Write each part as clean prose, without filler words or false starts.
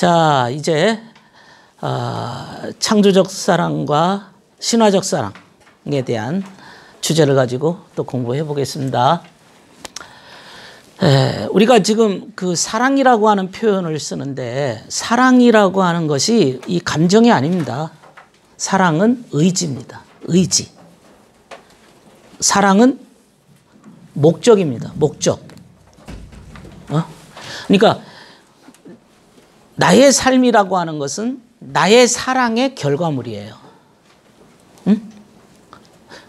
자, 이제 창조적 사랑과 신화적 사랑에 대한 주제를 가지고 또 공부해 보겠습니다. 우리가 지금 그 사랑이라고 하는 표현을 쓰는데, 사랑이라고 하는 것이 이 감정이 아닙니다. 사랑은 의지입니다. 의지. 사랑은 목적입니다. 목적. 그러니까 나의 삶이라고 하는 것은 나의 사랑의 결과물이에요. 응?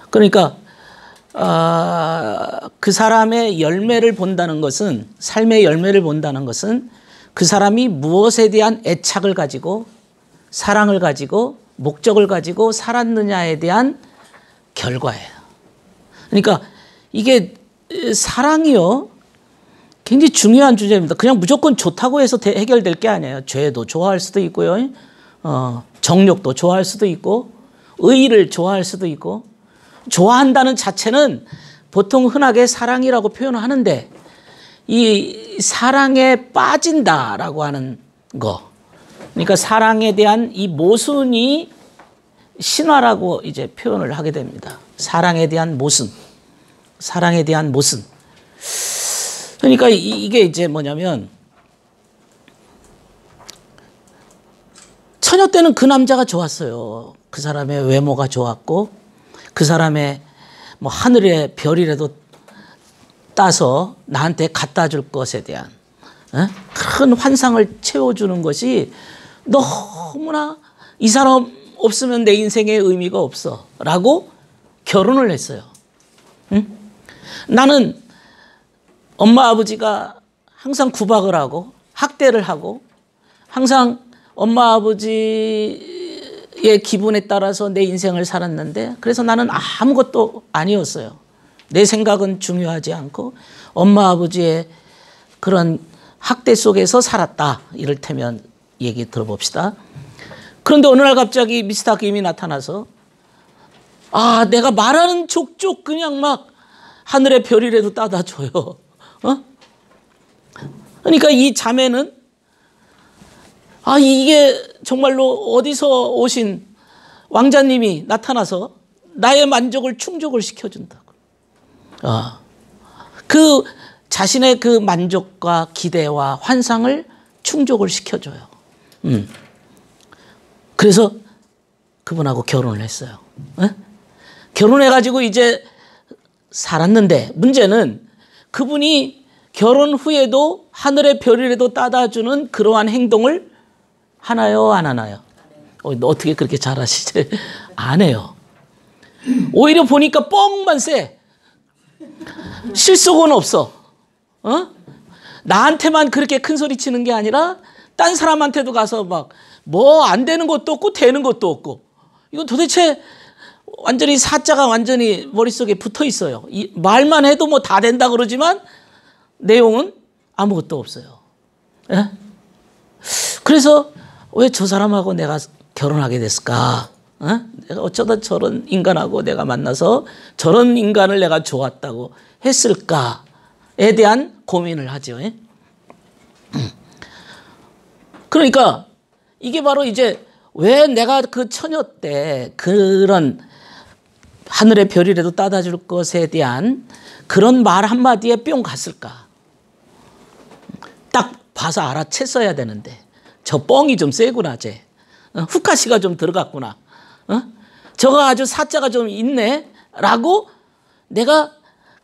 그러니까 그 사람의 열매를 본다는 것은, 삶의 열매를 본다는 것은 그 사람이 무엇에 대한 애착을 가지고, 사랑을 가지고, 목적을 가지고 살았느냐에 대한 결과예요. 그러니까 이게 사랑이요, 굉장히 중요한 주제입니다. 그냥 무조건 좋다고 해서 해결될 게 아니에요. 죄도 좋아할 수도 있고요, 정욕도 좋아할 수도 있고, 의의를 좋아할 수도 있고. 좋아한다는 자체는 보통 흔하게 사랑이라고 표현하는데, 이 사랑에 빠진다라고 하는 거, 그러니까 사랑에 대한 이 모순이 신화라고 이제 표현을 하게 됩니다. 사랑에 대한 모순, 사랑에 대한 모순. 그러니까 이게 이제 뭐냐면, 처녀 때는 그 남자가 좋았어요. 그 사람의 외모가 좋았고, 그 사람의 뭐 하늘의 별이라도 따서 나한테 갖다 줄 것에 대한 큰 환상을 채워주는 것이 너무나, 이 사람 없으면 내 인생에 의미가 없어 라고 결혼을 했어요. 응? 나는 엄마 아버지가 항상 구박을 하고 학대를 하고, 항상 엄마 아버지의 기분에 따라서 내 인생을 살았는데, 그래서 나는 아무것도 아니었어요. 내 생각은 중요하지 않고 엄마 아버지의 그런 학대 속에서 살았다, 이를테면 얘기 들어봅시다. 그런데 어느 날 갑자기 미스터 김이 나타나서, 내가 말하는 족족 그냥 막 하늘의 별이라도 따다 줘요. 그러니까 이 자매는 이게 정말로 어디서 오신 왕자님이 나타나서 나의 만족을 충족을 시켜준다고. 그 자신의 그 만족과 기대와 환상을 충족을 시켜줘요. 그래서 그분하고 결혼을 했어요. 결혼해가지고 이제 살았는데, 문제는 그분이 결혼 후에도 하늘의 별이라도 따다 주는 그러한 행동을 하나요, 안 하나요? 어떻게 그렇게 잘하시지? 안 해요. 오히려 보니까 뻥만 쎄. 실속은 없어. 나한테만 그렇게 큰 소리 치는 게 아니라 딴 사람한테도 가서 막 뭐 안 되는 것도 없고 되는 것도 없고, 이건 도대체 완전히 사자가 완전히 머릿속에 붙어 있어요. 말만 해도 뭐 다 된다 그러지만 내용은 아무것도 없어요. 그래서 왜 저 사람하고 내가 결혼하게 됐을까? 내가 어쩌다 저런 인간하고 내가 만나서 저런 인간을 내가 좋았다고 했을까에 대한 고민을 하죠. 그러니까 이게 바로 이제 왜 내가 그 처녀 때 그런 하늘의 별이라도 따다 줄 것에 대한 그런 말 한마디에 뿅 갔을까? 딱 봐서 알아챘어야 되는데, 저 뻥이 좀 세구나, 쟤. 후카시가 좀 들어갔구나. 저거 아주 사자가 좀 있네? 라고 내가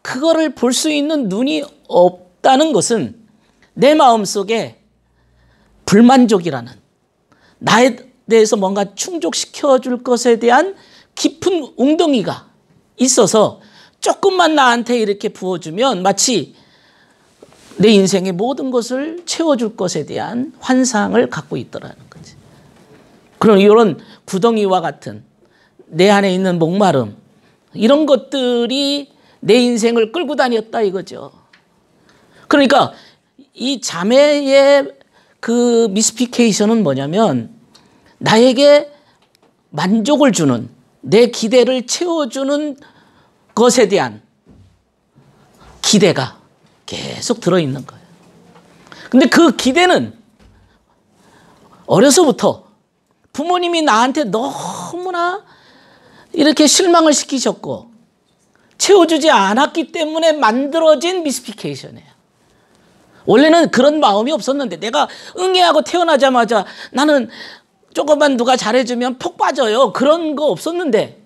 그거를 볼 수 있는 눈이 없다는 것은 내 마음속에 불만족이라는, 나에 대해서 뭔가 충족시켜줄 것에 대한 깊은 웅덩이가 있어서 조금만 나한테 이렇게 부어주면 마치 내 인생의 모든 것을 채워줄 것에 대한 환상을 갖고 있더라는 거지. 그런 이런 구덩이와 같은 내 안에 있는 목마름, 이런 것들이 내 인생을 끌고 다녔다 이거죠. 그러니까 이 자매의 그 미스피케이션은 뭐냐면, 나에게 만족을 주는, 내 기대를 채워주는 것에 대한 기대가 계속 들어있는 거예요. 근데 그 기대는 어려서부터 부모님이 나한테 너무나 이렇게 실망을 시키셨고 채워주지 않았기 때문에 만들어진 미스피케이션이에요. 원래는 그런 마음이 없었는데 내가 응애하고 태어나자마자 나는 조금만 누가 잘해주면 폭 빠져요. 그런 거 없었는데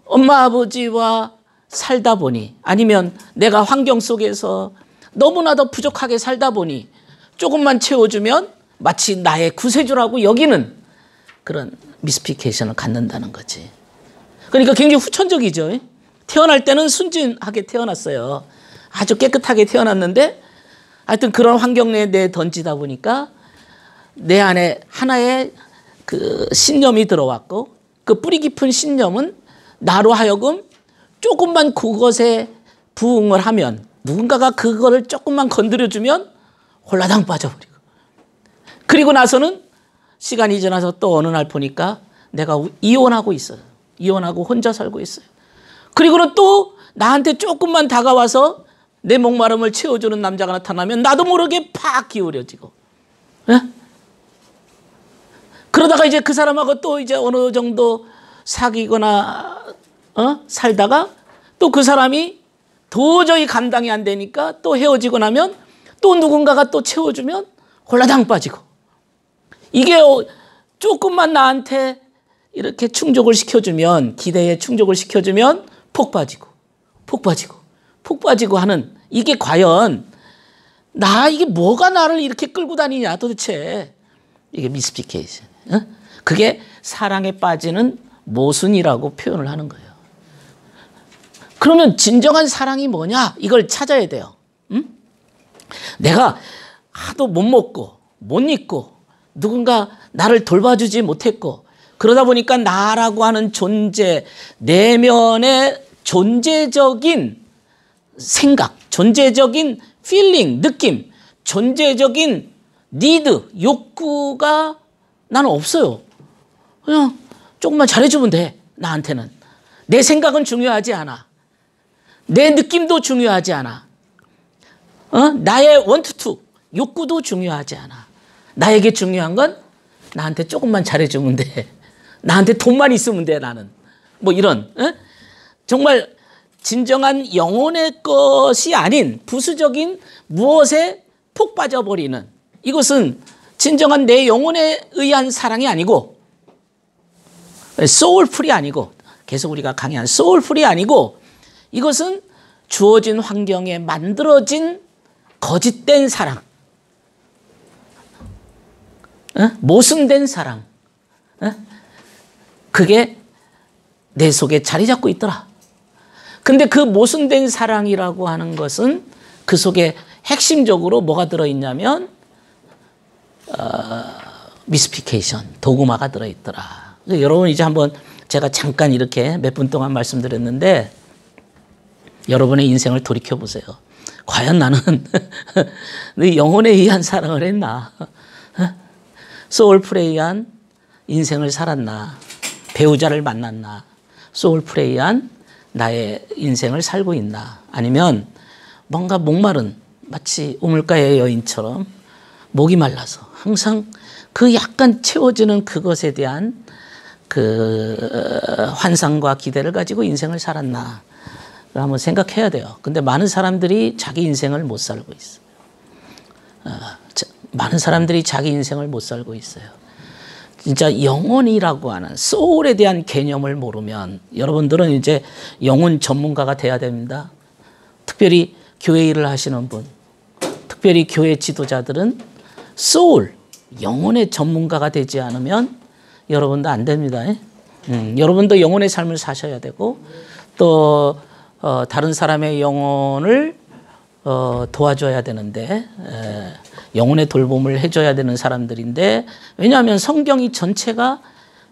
엄마 아버지와 살다 보니 아니면 내가 환경 속에서 너무나도 부족하게 살다 보니 조금만 채워주면 마치 나의 구세주라고 여기는 그런 미스피케이션을 갖는다는 거지. 그러니까 굉장히 후천적이죠. 태어날 때는 순진하게 태어났어요. 아주 깨끗하게 태어났는데 하여튼 그런 환경 내에 내 던지다 보니까 내 안에 하나의 그 신념이 들어왔고 그 뿌리 깊은 신념은 나로 하여금 조금만 그것에 부응을 하면 누군가가 그거를 조금만 건드려주면 홀라당 빠져버리고 그리고 나서는 시간이 지나서 또 어느 날 보니까 내가 이혼하고 있어요. 이혼하고 혼자 살고 있어요. 그리고는 또 나한테 조금만 다가와서 내 목마름을 채워주는 남자가 나타나면 나도 모르게 팍 기울여지고 예? 그러다가 이제 그 사람하고 또 이제 어느 정도 사귀거나 살다가 또 그 사람이 도저히 감당이 안 되니까 또 헤어지고 나면 또 누군가가 또 채워주면 홀라당 빠지고 이게 조금만 나한테 이렇게 충족을 시켜주면 기대에 충족을 시켜주면 폭 빠지고 폭 빠지고 폭 빠지고 하는 이게 과연 이게 뭐가 나를 이렇게 끌고 다니냐 도대체 이게 미스피케이션 그게 사랑에 빠지는 모순이라고 표현을 하는 거예요. 그러면 진정한 사랑이 뭐냐 이걸 찾아야 돼요. 내가 하도 못 먹고 못 입고 누군가 나를 돌봐주지 못했고 그러다 보니까 나라고 하는 존재 내면의 존재적인 생각, 존재적인 필링, 느낌, 존재적인 니드, 욕구가 나는 없어요. 그냥 조금만 잘해주면 돼. 나한테는. 내 생각은 중요하지 않아. 내 느낌도 중요하지 않아. 나의 want to, 욕구도 중요하지 않아. 나에게 중요한 건 나한테 조금만 잘해주면 돼. 나한테 돈만 있으면 돼 나는. 뭐 이런 정말 진정한 영혼의 것이 아닌 부수적인 무엇에 폭 빠져버리는 이것은 진정한 내 영혼에 의한 사랑이 아니고 소울풀이 아니고 계속 우리가 강의한 소울풀이 아니고 이것은 주어진 환경에 만들어진 거짓된 사랑 모순된 사랑 그게 내 속에 자리 잡고 있더라. 근데 그 모순된 사랑이라고 하는 것은 그 속에 핵심적으로 뭐가 들어있냐면 미스피케이션, 도구마가 들어있더라. 여러분 이제 한번 제가 잠깐 이렇게 몇 분 동안 말씀드렸는데 여러분의 인생을 돌이켜보세요. 과연 나는 내 영혼에 의한 사랑을 했나? 소울프레이한 인생을 살았나? 배우자를 만났나? 소울프레이한 나의 인생을 살고 있나? 아니면 뭔가 목마른 마치 우물가의 여인처럼 목이 말라서 항상 그 약간 채워지는 그것에 대한 그 환상과 기대를 가지고 인생을 살았나? 한번 생각해야 돼요. 근데 많은 사람들이 자기 인생을 못 살고 있어요. 많은 사람들이 자기 인생을 못 살고 있어요. 진짜 영혼이라고 하는 소울에 대한 개념을 모르면 여러분들은 이제 영혼 전문가가 돼야 됩니다. 특별히 교회 일을 하시는 분, 특별히 교회 지도자들은 소울, 영혼의 전문가가 되지 않으면 여러분도 안 됩니다. 여러분도 영혼의 삶을 사셔야 되고 또 다른 사람의 영혼을 도와줘야 되는데 영혼의 돌봄을 해줘야 되는 사람들인데 왜냐하면 성경이 전체가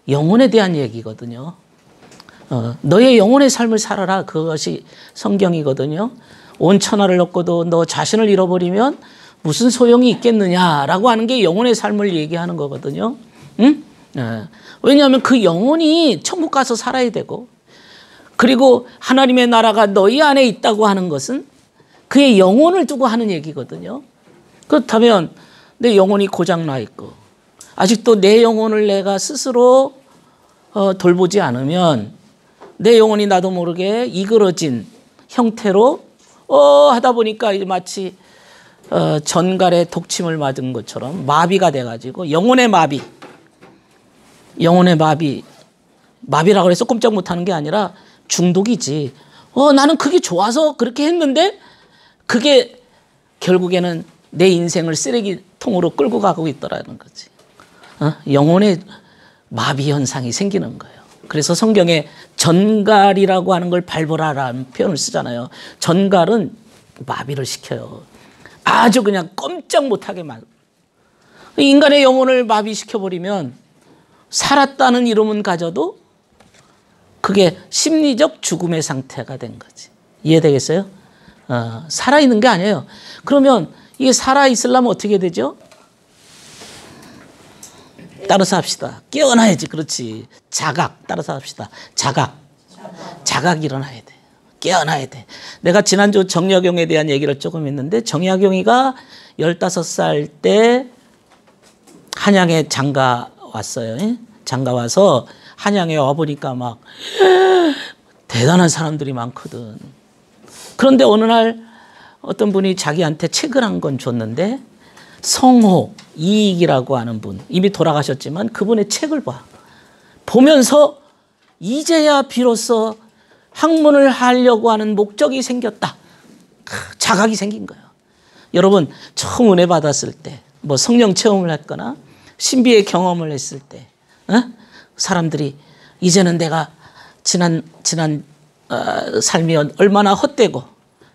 영혼에 대한 얘기거든요. 너의 영혼의 삶을 살아라 그것이 성경이거든요. 온 천하를 얻고도 너 자신을 잃어버리면 무슨 소용이 있겠느냐라고 하는 게 영혼의 삶을 얘기하는 거거든요. 응? 왜냐하면 그 영혼이 천국 가서 살아야 되고 그리고 하나님의 나라가 너희 안에 있다고 하는 것은 그의 영혼을 두고 하는 얘기거든요. 그렇다면 내 영혼이 고장나 있고 아직도 내 영혼을 내가 스스로 돌보지 않으면 내 영혼이 나도 모르게 이그러진 형태로 하다 보니까 이제 마치 전갈에 독침을 맞은 것처럼 마비가 돼가지고 영혼의 마비라고 해서 꼼짝 못하는 게 아니라 중독이지. 나는 그게 좋아서 그렇게 했는데 그게 결국에는 내 인생을 쓰레기통으로 끌고 가고 있더라는 거지. 영혼의 마비 현상이 생기는 거예요. 그래서 성경에 전갈이라고 하는 걸 밟으라라는 표현을 쓰잖아요. 전갈은 마비를 시켜요. 아주 그냥 꼼짝 못하게 인간의 영혼을 마비시켜버리면 살았다는 이름은 가져도 그게 심리적 죽음의 상태가 된 거지. 이해되겠어요? 살아있는 게 아니에요. 그러면 이게 살아있으려면 어떻게 되죠? 따라서 합시다. 깨어나야지. 그렇지. 자각. 따라서 합시다. 자각이 일어나야 돼. 깨어나야 돼. 내가 지난주 정약용에 대한 얘기를 조금 했는데 정약용이가 15살 때 한양에 장가 왔어요. 장가 와서 한양에 와보니까 막 대단한 사람들이 많거든. 그런데 어느 날 어떤 분이 자기한테 책을 한 권 줬는데 성호 이익이라고 하는 분, 이미 돌아가셨지만 그분의 책을 보면서 이제야 비로소 학문을 하려고 하는 목적이 생겼다. 자각이 생긴 거예요. 여러분 처음 은혜 받았을 때, 뭐 성령 체험을 했거나 신비의 경험을 했을 때 사람들이 이제는 내가 지난 삶이 얼마나 헛되고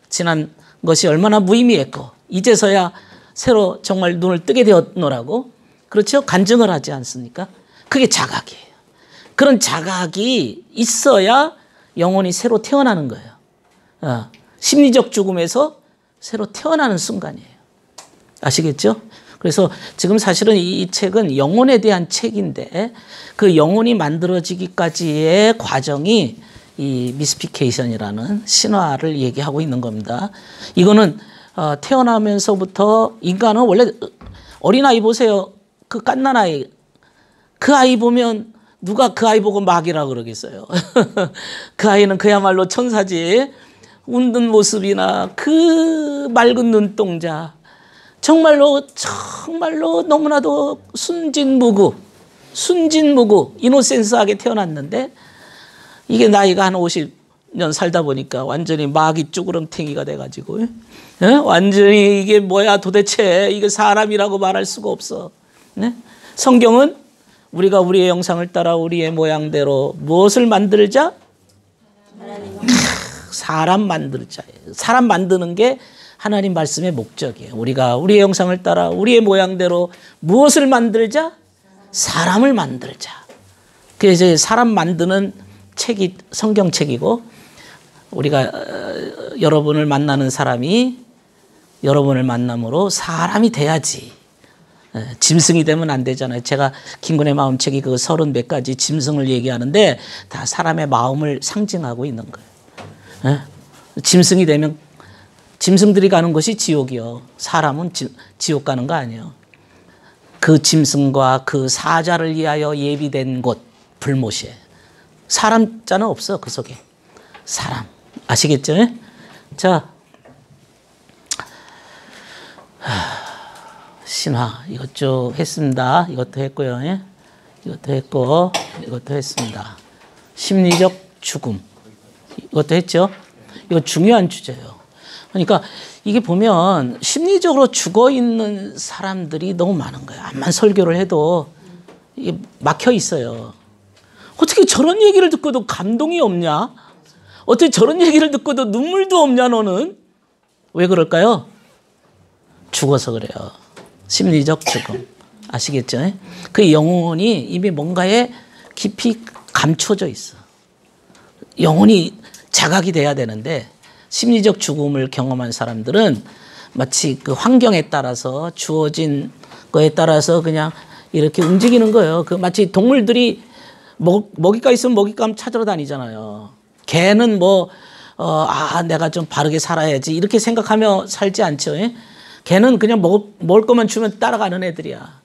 지난 것이 얼마나 무의미했고 이제서야 새로 정말 눈을 뜨게 되었노라고, 그렇죠? 간증을 하지 않습니까? 그게 자각이에요. 그런 자각이 있어야 영혼이 새로 태어나는 거예요. 심리적 죽음에서 새로 태어나는 순간이에요. 아시겠죠? 그래서 지금 사실은 이 책은 영혼에 대한 책인데 그 영혼이 만들어지기까지의 과정이 이 미스피케이션이라는 신화를 얘기하고 있는 겁니다. 이거는 태어나면서부터 인간은 원래 어린아이 보세요. 그 갓난아이. 그 아이 보면 누가 그 아이 보고 막이라고 그러겠어요. 그 아이는 그야말로 천사지. 웃는 모습이나 그 맑은 눈동자. 정말로 너무나도 순진무구, 이노센스하게 태어났는데 이게 나이가 한 50년 살다 보니까 완전히 마귀 쭈구름탱이가 돼가지고 완전히 이게 뭐야 도대체, 이게 사람이라고 말할 수가 없어. 성경은 우리가 우리의 영상을 따라 우리의 모양대로 무엇을 만들자? 사람 만들자. 사람 만드는 게 하나님 말씀의 목적이에요. 우리가 우리의 영상을 따라 우리의 모양대로 무엇을 만들자? 사람을 만들자. 그래서 사람 만드는 책이 성경책이고, 우리가 여러분을 만나는 사람이 여러분을 만남으로 사람이 돼야지. 짐승이 되면 안 되잖아요. 제가 김군의 마음책이 그 30 몇 가지 짐승을 얘기하는데 다 사람의 마음을 상징하고 있는 거예요. 짐승이 되면 짐승들이 가는 것이 지옥이요. 사람은 지옥 가는 거 아니에요. 그 짐승과 그 사자를 위하여 예비된 곳 불못이에요. 사람 자는 없어 그 속에. 사람. 아시겠죠? 자, 신화 이것 쭉 했습니다. 이것도 했고요. 이것도 했고 이것도 했습니다. 심리적 죽음 이것도 했죠. 이거 중요한 주제예요. 그러니까 이게 보면 심리적으로 죽어 있는 사람들이 너무 많은 거예요. 암만 설교를 해도 이게 막혀 있어요. 어떻게 저런 얘기를 듣고도 감동이 없냐? 어떻게 저런 얘기를 듣고도 눈물도 없냐 너는? 왜 그럴까요? 죽어서 그래요. 심리적 죽음. 아시겠죠? 그 영혼이 이미 뭔가에 깊이 감춰져 있어. 영혼이 자각이 돼야 되는데 심리적 죽음을 경험한 사람들은 마치 그 환경에 따라서 주어진 거에 따라서 그냥 이렇게 움직이는 거예요. 그 마치 동물들이 먹이가 있으면 먹잇감 찾으러 다니잖아요. 개는 내가 좀 바르게 살아야지 이렇게 생각하며 살지 않죠. 개는 그냥 먹을 것만 주면 따라가는 애들이야.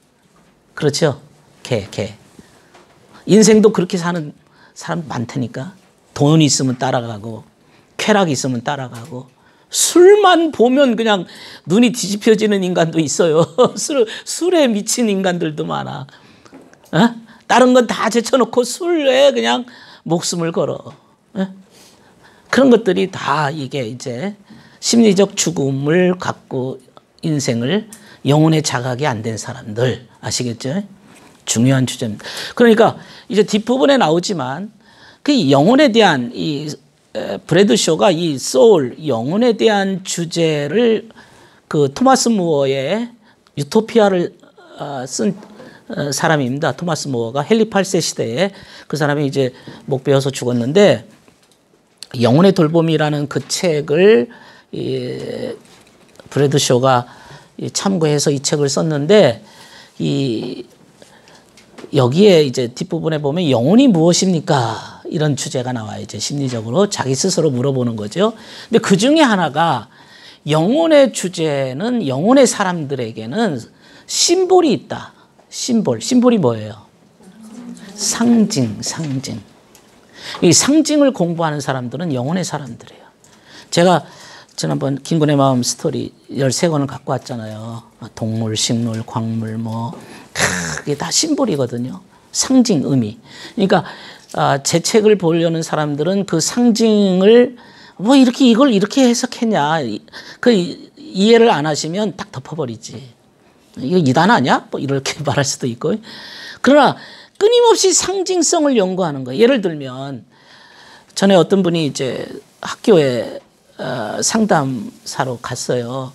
그렇죠? 개. 인생도 그렇게 사는 사람 많다니까. 돈이 있으면 따라가고 쾌락이 있으면 따라가고 술만 보면 그냥 눈이 뒤집혀지는 인간도 있어요. 술에 미친 인간들도 많아. 어? 다른 건 다 제쳐놓고 술에 그냥 목숨을 걸어. 어? 그런 것들이 다 이게 이제 심리적 죽음을 갖고 인생을 영혼의 자각이 안 된 사람들 아시겠죠? 중요한 주제입니다. 그러니까 이제 뒷부분에 나오지만 그 영혼에 대한 이 브래드쇼가 이 소울 영혼에 대한 주제를 그 토마스 무어의 유토피아를 쓴 사람입니다. 토마스 무어가 헨리 8세 시대에 그 사람이 이제 목 베어서 죽었는데 영혼의 돌봄이라는 그 책을 브래드쇼가 참고해서 이 책을 썼는데 여기에 이제 뒷부분에 보면 영혼이 무엇입니까? 이런 주제가 나와요. 이제 심리적으로 자기 스스로 물어보는 거죠. 근데 그 중에 하나가 영혼의 주제는 영혼의 사람들에게는 심볼이 있다. 심볼이 뭐예요? 상징. 이 상징을 공부하는 사람들은 영혼의 사람들이에요. 제가 지난번 김군의 마음 스토리 13권을 갖고 왔잖아요. 동물, 식물, 광물 그게 다 심볼이거든요. 상징, 의미. 그러니까 제 책을 보려는 사람들은 그 상징을 이렇게 이걸 이렇게 해석했냐. 그 이해를 안 하시면 딱 덮어버리지. 이거 이단 아니야? 이렇게 말할 수도 있고. 그러나 끊임없이 상징성을 연구하는 거예요. 예를 들면 전에 어떤 분이 이제 학교에 상담사로 갔어요.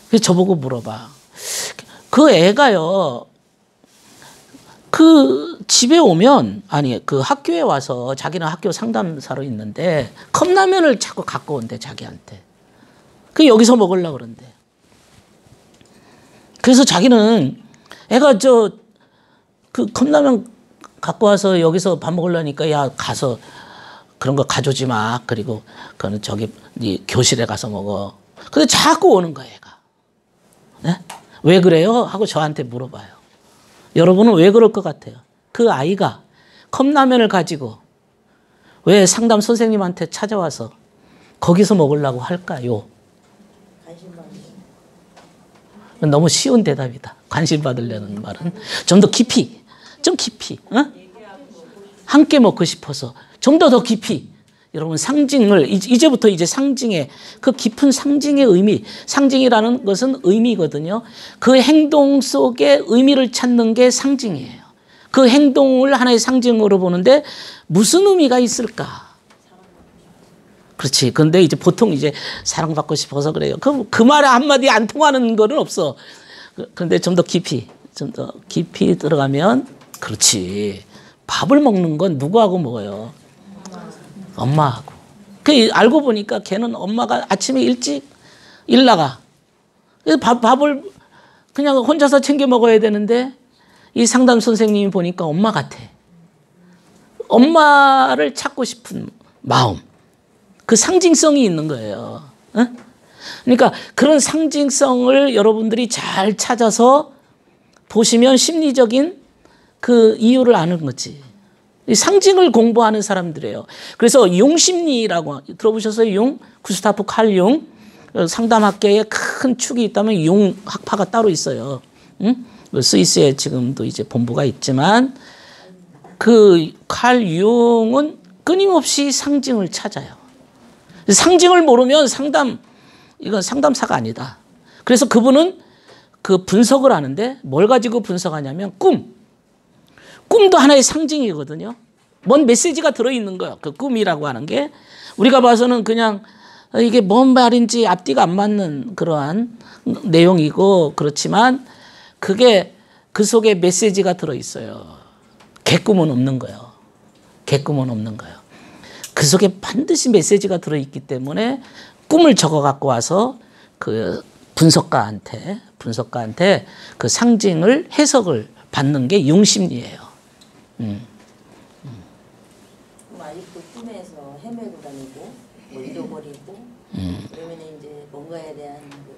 그래서 저보고 물어봐. 그 애가요. 그 집에 오면 그 학교에 와서 자기는 학교 상담사로 있는데 컵라면을 자꾸 갖고 온대 자기한테. 그 여기서 먹으려고 그런대. 그래서 자기는 애가 그 컵라면 갖고 와서 여기서 밥 먹으려니까 야 가서 그런 거 가져오지 마. 그리고 그거는 저기 네 교실에 가서 먹어. 근데 자꾸 오는 거야 애가. 네? 왜 그래요? 하고 저한테 물어봐요. 여러분은 왜 그럴 것 같아요? 그 아이가 컵라면을 가지고 왜 상담 선생님한테 찾아와서 거기서 먹으려고 할까요? 너무 쉬운 대답이다. 관심 받으려는 말은 좀 더 깊이, 어? 함께 먹고 싶어서 좀 더 깊이. 여러분 상징을 이제부터 이제 상징의 그 깊은 상징의 의미, 상징이라는 것은 의미거든요. 그 행동 속에 의미를 찾는 게 상징이에요. 그 행동을 하나의 상징으로 보는데 무슨 의미가 있을까? 그렇지. 근데 이제 보통 이제 사랑받고 싶어서 그래요. 그 말에 한마디 안 통하는 거는 없어. 그런데 좀 더 깊이 들어가면 그렇지. 밥을 먹는 건 누구하고 먹어요? 엄마하고. 알고 보니까 걔는 엄마가 아침에 일찍 일 나가. 그래서 밥을 그냥 혼자서 챙겨 먹어야 되는데 이 상담 선생님이 보니까 엄마 같아. 엄마를 찾고 싶은 마음. 그 상징성이 있는 거예요. 어? 그러니까 그런 상징성을 여러분들이 잘 찾아서 보시면 심리적인 그 이유를 아는 거지. 상징을 공부하는 사람들이에요. 그래서 융심리라고 들어보셨어요? 융? 구스타프 칼 융? 상담학계에 큰 축이 있다면 융 학파가 따로 있어요. 응? 스위스에 지금도 이제 본부가 있지만 그 칼 융은 끊임없이 상징을 찾아요. 상징을 모르면 이건 상담사가 아니다. 그래서 그분은 그 분석을 하는데 뭘 가지고 분석하냐면 꿈도 하나의 상징이거든요. 뭔 메시지가 들어있는 거예요. 그 꿈이라고 하는 게 우리가 봐서는 그냥 이게 뭔 말인지 앞뒤가 안 맞는 그러한 내용이고 그렇지만 그게 그 속에 메시지가 들어있어요. 개꿈은 없는 거예요. 그 속에 반드시 메시지가 들어있기 때문에 꿈을 적어 갖고 와서 그 분석가한테 그 상징을 해석을 받는 게 융심리예요. 그럼 아직도 꿈에서 헤매고 다니고 잃어버리고 그러면 이제 뭔가에 대한 그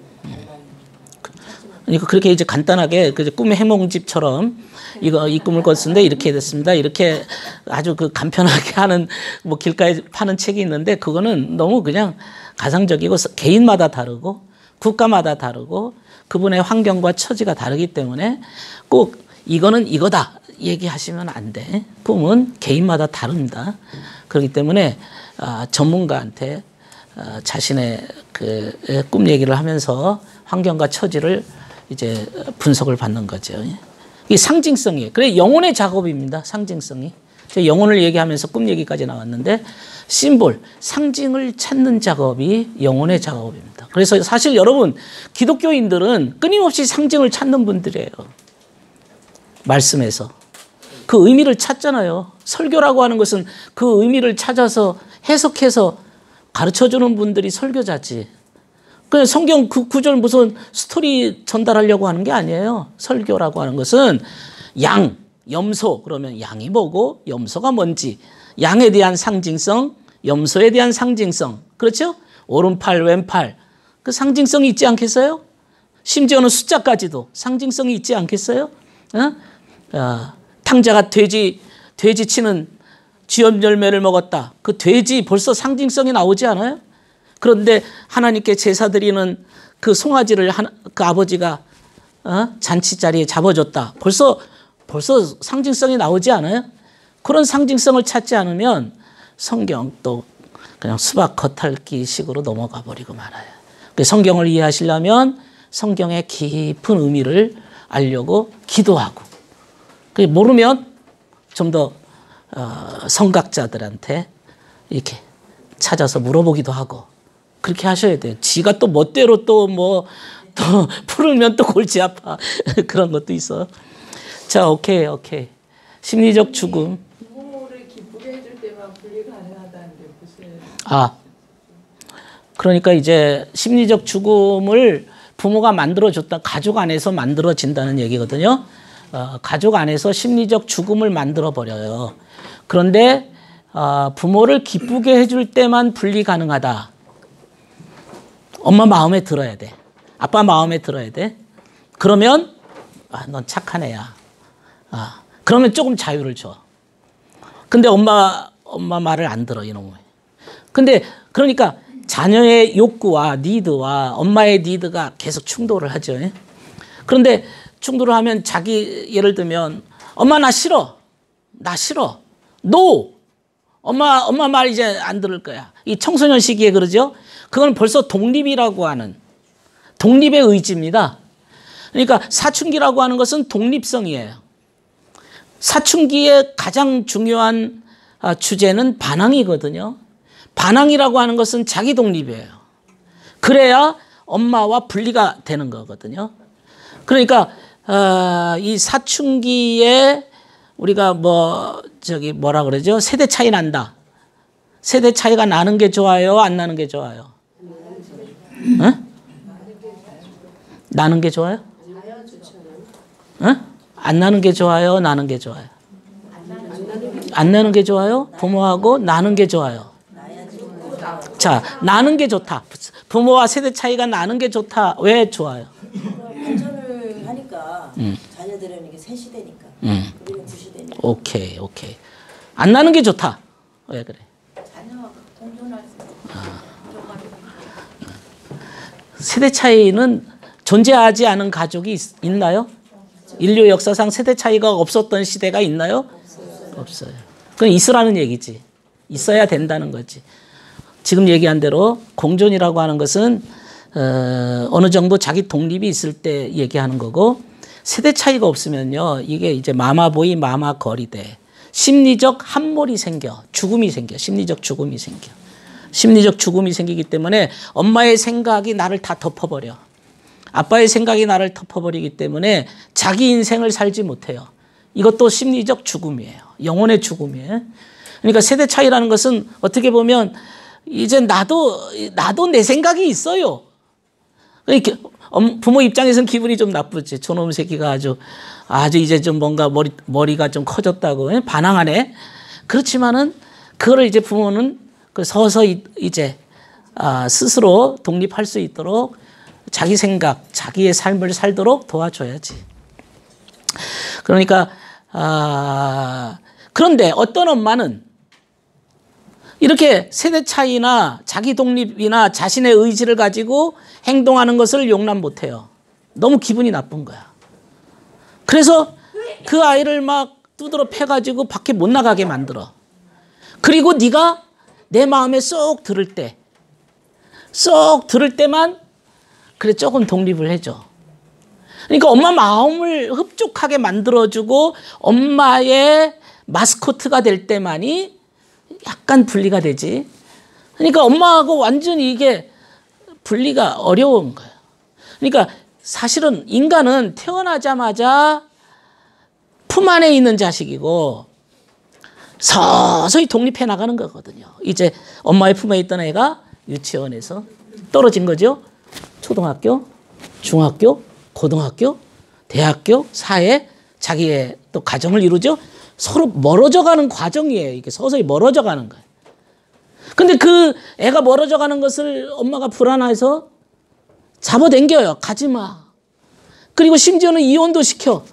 갈망이 그러니까 그렇게 이제 간단하게 그 꿈의 해몽집처럼 이 꿈을 꿨는데 이렇게 됐습니다. 이렇게 아주 그 간편하게 하는 뭐 길가에 파는 책이 있는데 그거는 너무 그냥 가상적이고 개인마다 다르고 국가마다 다르고 그분의 환경과 처지가 다르기 때문에 꼭 이거는 이거다 얘기하시면 안 돼. 꿈은 개인마다 다릅니다. 그렇기 때문에 전문가한테 자신의 그 꿈 얘기를 하면서 환경과 처지를 이제 분석을 받는 거죠. 이 상징성이에요. 그래 영혼의 작업입니다. 상징성이. 제가 영혼을 얘기하면서 꿈 얘기까지 나왔는데 심볼, 상징을 찾는 작업이 영혼의 작업입니다. 그래서 사실 여러분 기독교인들은 끊임없이 상징을 찾는 분들이에요. 말씀에서. 그 의미를 찾잖아요. 설교라고 하는 것은 그 의미를 찾아서 해석해서 가르쳐주는 분들이 설교자지. 그냥 성경 그 구절 무슨 스토리 전달하려고 하는 게 아니에요. 설교라고 하는 것은 양, 염소 그러면 양이 뭐고 염소가 뭔지 양에 대한 상징성, 염소에 대한 상징성 그렇죠? 오른팔, 왼팔 그 상징성이 있지 않겠어요? 심지어는 숫자까지도 상징성이 있지 않겠어요? 탕자가 돼지 치는 쥐염 열매를 먹었다. 그 돼지 벌써 상징성이 나오지 않아요? 그런데 하나님께 제사 드리는 그 송아지를 그 아버지가 잔치 자리에 잡아줬다. 벌써 상징성이 나오지 않아요? 그런 상징성을 찾지 않으면 성경 또 그냥 수박 겉핥기 식으로 넘어가 버리고 말아요. 성경을 이해하시려면 성경의 깊은 의미를 알려고 기도하고 모르면 좀 더 성각자들한테 이렇게 찾아서 물어보기도 하고 그렇게 하셔야 돼요. 지가 또 멋대로 또 풀으면 또 골치 아파. 그런 것도 있어. 자, 오케이. 심리적 죽음. 부모를 기쁘게 해줄 때만 분리 가능하다는 게 무슨? 그러니까 이제 심리적 죽음을 부모가 만들어줬다. 가족 안에서 만들어진다는 얘기거든요. 가족 안에서 심리적 죽음을 만들어 버려요. 그런데 부모를 기쁘게 해줄 때만 분리 가능하다. 엄마 마음에 들어야 돼. 아빠 마음에 들어야 돼. 그러면 넌 착한 애야. 그러면 조금 자유를 줘. 근데 엄마 말을 안 들어 이놈은. 근데 그러니까 자녀의 욕구와 니드와 엄마의 니드가 계속 충돌을 하죠. 그런데 충돌을 하면 예를 들면 엄마 나 싫어. NO. 엄마 말 이제 안 들을 거야. 이 청소년 시기에 그러죠. 그건 벌써 독립이라고 하는 독립의 의지입니다. 그러니까 사춘기라고 하는 것은 독립성이에요. 사춘기의 가장 중요한 주제는 반항이거든요. 반항이라고 하는 것은 자기 독립이에요. 그래야 엄마와 분리가 되는 거거든요. 그러니까 이 사춘기에 우리가 뭐라 그러죠? 세대 차이 난다. 세대 차이가 나는 게 좋아요? 안 나는 게 좋아요? 나는 게 좋아요? 안 나는 게 좋아요? 나는 게 좋아요? 안 나는 게 좋아요? 부모하고 나는 게 좋아요. 자, 나는 게 좋다. 부모와 세대 차이가 나는 게 좋다. 왜 좋아요? 발전을 하니까 자녀들은 이게 새 시대니까 우리는 구시대니까. 오케이. 안 나는 게 좋다. 왜 그래? 자녀와 공존할 수 세대 차이는 존재하지 않은 가족이 있나요? 인류 역사상 세대 차이가 없었던 시대가 있나요? 없어요. 그건 있으라는 얘기지. 있어야 된다는 거지. 지금 얘기한 대로 공존이라고 하는 것은 어느 정도 자기 독립이 있을 때 얘기하는 거고 세대 차이가 없으면요. 이게 이제 마마보이 마마걸이 돼. 심리적 함몰이 생겨. 죽음이 생겨. 심리적 죽음이 생겨. 심리적 죽음이 생기기 때문에 엄마의 생각이 나를 다 덮어버려. 아빠의 생각이 나를 덮어버리기 때문에 자기 인생을 살지 못해요. 이것도 심리적 죽음이에요. 영혼의 죽음이에요. 그러니까 세대 차이라는 것은 어떻게 보면 이제 나도 내 생각이 있어요. 그러니까 부모 입장에서는 기분이 좀 나쁘지. 저놈 새끼가 아주 이제 좀 뭔가 머리가 좀 커졌다고 반항하네. 그렇지만은 그거를 이제 부모는 서서히 이제 스스로 독립할 수 있도록 자기 생각, 자기의 삶을 살도록 도와줘야지. 그러니까 그런데 어떤 엄마는 이렇게 세대 차이나 자기 독립이나 자신의 의지를 가지고 행동하는 것을 용납 못해요. 너무 기분이 나쁜 거야. 그래서 그 아이를 막 두드러 패가지고 밖에 못 나가게 만들어. 그리고 네가 내 마음에 쏙 들을 때만 그래 조금 독립을 해줘. 그러니까 엄마 마음을 흡족하게 만들어주고 엄마의 마스코트가 될 때만이 약간 분리가 되지. 그러니까 엄마하고 완전히 이게 분리가 어려운 거예요. 그러니까 사실은 인간은 태어나자마자 품 안에 있는 자식이고 서서히 독립해 나가는 거거든요. 이제 엄마의 품에 있던 애가 유치원에서 떨어진 거죠. 초등학교, 중학교, 고등학교, 대학교, 사회, 자기의 또 가정을 이루죠. 서로 멀어져 가는 과정이에요. 이게 서서히 멀어져 가는 거예요. 근데 그 애가 멀어져 가는 것을 엄마가 불안해서 잡아당겨요. 가지 마. 그리고 심지어는 이혼도 시켜.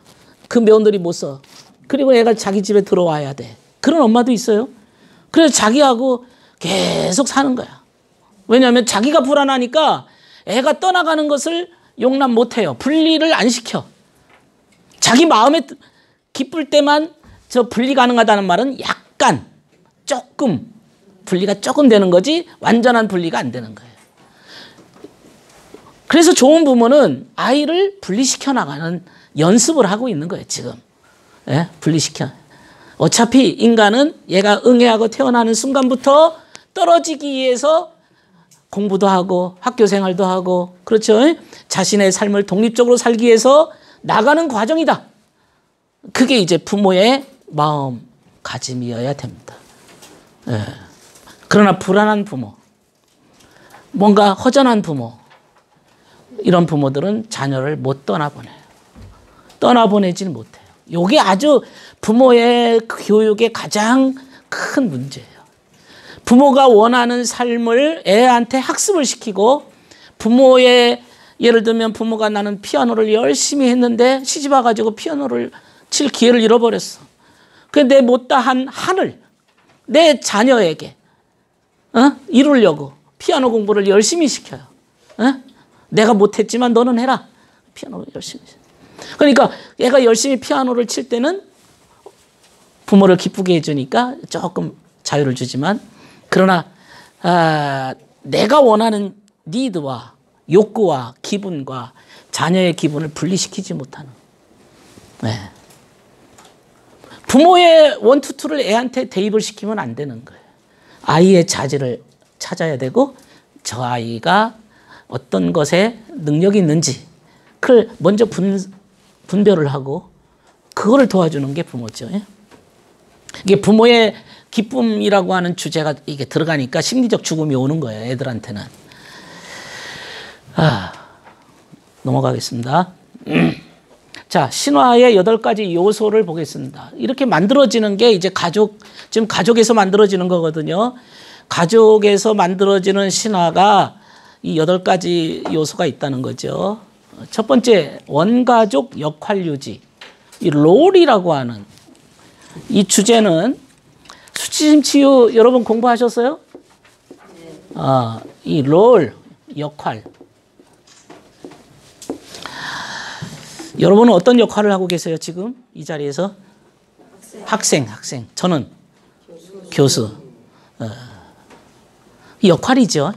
그 며느리 못 써. 그리고 애가 자기 집에 들어와야 돼. 그런 엄마도 있어요. 그래서 자기하고 계속 사는 거야. 왜냐하면 자기가 불안하니까 애가 떠나가는 것을 용납 못해요. 분리를 안 시켜. 자기 마음에 기쁠 때만 저 분리 가능하다는 말은 약간 조금 분리가 조금 되는 거지 완전한 분리가 안 되는 거예요. 그래서 좋은 부모는 아이를 분리시켜 나가는 연습을 하고 있는 거예요. 지금. 예? 분리시켜. 어차피 인간은 얘가 응애하고 태어나는 순간부터 떨어지기 위해서 공부도 하고 학교 생활도 하고 그렇죠. 자신의 삶을 독립적으로 살기 위해서 나가는 과정이다. 그게 이제 부모의 마음가짐이어야 됩니다. 예. 그러나 불안한 부모, 뭔가 허전한 부모, 이런 부모들은 자녀를 못 떠나보내요. 떠나보내지는 못해요. 이게 아주 부모의 교육의 가장 큰 문제예요. 부모가 원하는 삶을 애한테 학습을 시키고 부모의 예를 들면 부모가 나는 피아노를 열심히 했는데 시집 와가지고 피아노를 칠 기회를 잃어버렸어. 내 못다한 한을 내 자녀에게 이루려고 피아노 공부를 열심히 시켜요. 내가 못했지만 너는 해라. 피아노를 열심히. 그러니까 얘가 열심히 피아노를 칠 때는 부모를 기쁘게 해주니까 조금 자유를 주지만 그러나 내가 원하는 니드와 욕구와 기분과 자녀의 기분을 분리시키지 못하는. 네. 부모의 원투투를 애한테 대입을 시키면 안 되는 거예요. 아이의 자질을 찾아야 되고 저 아이가 어떤 것에 능력이 있는지 그걸 먼저 분별을 하고 그거를 도와주는 게 부모죠. 이게 부모의 기쁨이라고 하는 주제가 이게 들어가니까 심리적 죽음이 오는 거예요. 애들한테는. 넘어가겠습니다. 자, 신화의 8가지 요소를 보겠습니다. 이렇게 만들어지는 게 이제 지금 가족에서 만들어지는 거거든요. 가족에서 만들어지는 신화가 이 8가지 요소가 있다는 거죠. 첫 번째, 원가족 역할 유지. 이 롤이라고 하는 이 주제는 수치심치유 여러분 공부하셨어요? 이 롤, 역할. 여러분은 어떤 역할을 하고 계세요, 지금? 이 자리에서? 학생. 저는 교수. 역할이죠.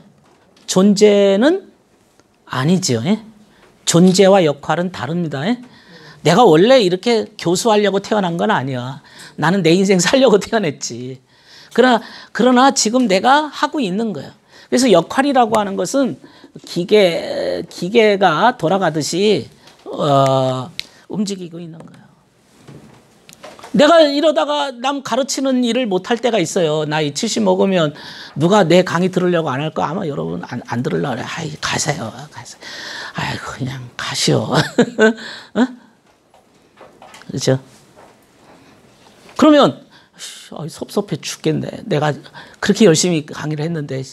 존재는 아니죠. 존재와 역할은 다릅니다. 내가 원래 이렇게 교수하려고 태어난 건 아니야. 나는 내 인생 살려고 태어났지. 그러나 지금 내가 하고 있는 거예요. 그래서 역할이라고 하는 것은 기계가 돌아가듯이 움직이고 있는 거예요. 내가 이러다가 남 가르치는 일을 못할 때가 있어요. 나이 70 먹으면 누가 내 강의 들으려고 안 할 거 아마 여러분 안 들으려고 그래. 아이, 가세요. 아이, 그냥 가시오. 그렇죠? 그러면 섭섭해 죽겠네. 내가 그렇게 열심히 강의를 했는데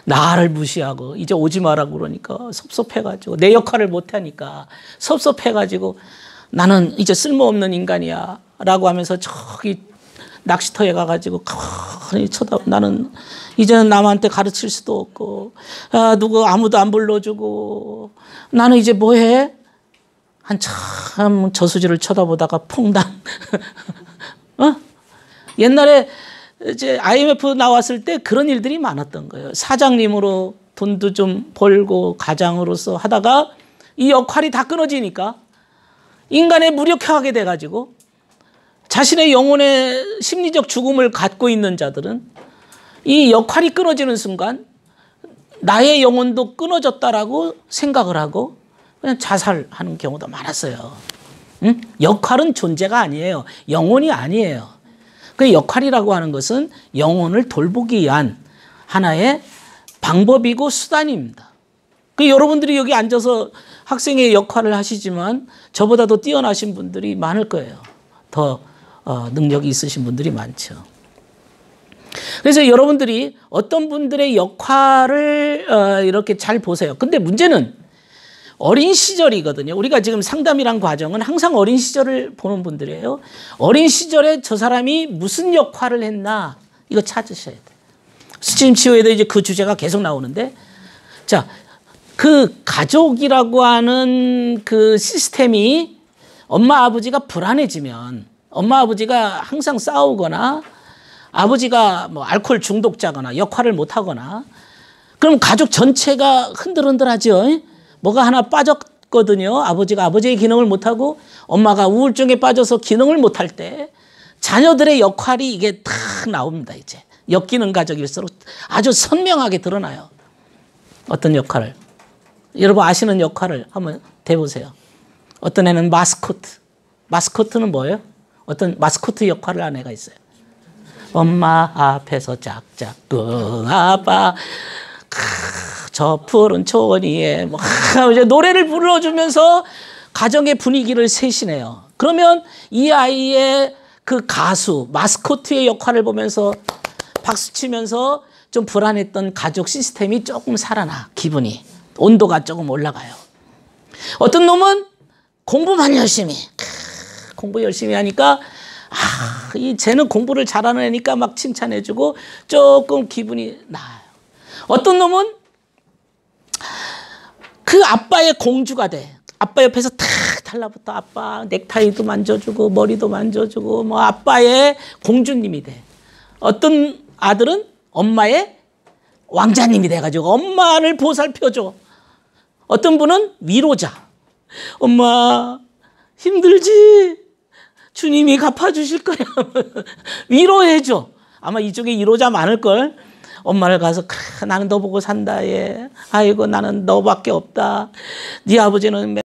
나를 무시하고 이제 오지 마라고 그러니까 섭섭해가지고 내 역할을 못하니까 섭섭해가지고 나는 이제 쓸모없는 인간이야 라고 하면서 저기 낚시터에 가가지고 가만히 나는 이제는 남한테 가르칠 수도 없고 누구 아무도 안 불러주고 나는 이제 뭐해? 한참 저수지를 쳐다보다가 퐁당 옛날에 이제 IMF 나왔을 때 그런 일들이 많았던 거예요. 사장님으로 돈도 좀 벌고 가장으로서 하다가 이 역할이 다 끊어지니까 인간에 무력화하게 돼가지고 자신의 영혼의 심리적 죽음을 갖고 있는 자들은 이 역할이 끊어지는 순간 나의 영혼도 끊어졌다라고 생각을 하고 그냥 자살하는 경우도 많았어요. 응? 역할은 존재가 아니에요. 영혼이 아니에요. 그 역할이라고 하는 것은 영혼을 돌보기 위한 하나의 방법이고 수단입니다. 그 여러분들이 여기 앉아서 학생의 역할을 하시지만 저보다도 뛰어나신 분들이 많을 거예요. 더 능력이 있으신 분들이 많죠. 그래서 여러분들이 어떤 분들의 역할을 이렇게 잘 보세요. 근데 문제는 어린 시절이거든요. 우리가 지금 상담이란 과정은 항상 어린 시절을 보는 분들이에요. 어린 시절에 저 사람이 무슨 역할을 했나 이거 찾으셔야 돼요. 스팀 치유에도 이제 그 주제가 계속 나오는데 자, 그 가족이라고 하는 그 시스템이 엄마 아버지가 불안해지면 엄마 아버지가 항상 싸우거나 아버지가 뭐 알코올 중독자거나 역할을 못하거나 그럼 가족 전체가 흔들흔들하죠. 뭐가 하나 빠졌거든요. 아버지가 아버지의 기능을 못하고 엄마가 우울증에 빠져서 기능을 못할 때 자녀들의 역할이 이게 탁 나옵니다. 이제 역기능 가족일수록 아주 선명하게 드러나요. 어떤 역할을. 여러분 아시는 역할을 한번 대보세요. 어떤 애는 마스코트. 마스코트는 뭐예요? 어떤 마스코트 역할을 하는 애가 있어요. 엄마 앞에서 짝짝 아빠 저 푸른 초원 위에 뭐 이제 노래를 불러주면서 가정의 분위기를 세시네요. 그러면 이 아이의 그 가수 마스코트의 역할을 보면서 박수치면서 좀 불안했던 가족 시스템이 조금 살아나. 기분이 온도가 조금 올라가요. 어떤 놈은 공부만 열심히 공부 열심히 하니까 이 쟤는 공부를 잘하는 애니까 막 칭찬해주고 조금 기분이 나아요. 어떤 놈은 그 아빠의 공주가 돼. 아빠 옆에서 탁 달라붙어 아빠 넥타이도 만져주고 머리도 만져주고 뭐 아빠의 공주님이 돼. 어떤 아들은 엄마의 왕자님이 돼가지고 엄마를 보살펴줘. 어떤 분은 위로자. 엄마 힘들지? 주님이 갚아주실 거야. 위로해줘. 아마 이쪽에 위로자 많을걸. 엄마를 가서 나는 너 보고 산다 얘. 아이고 나는 너밖에 없다. 네 아버지는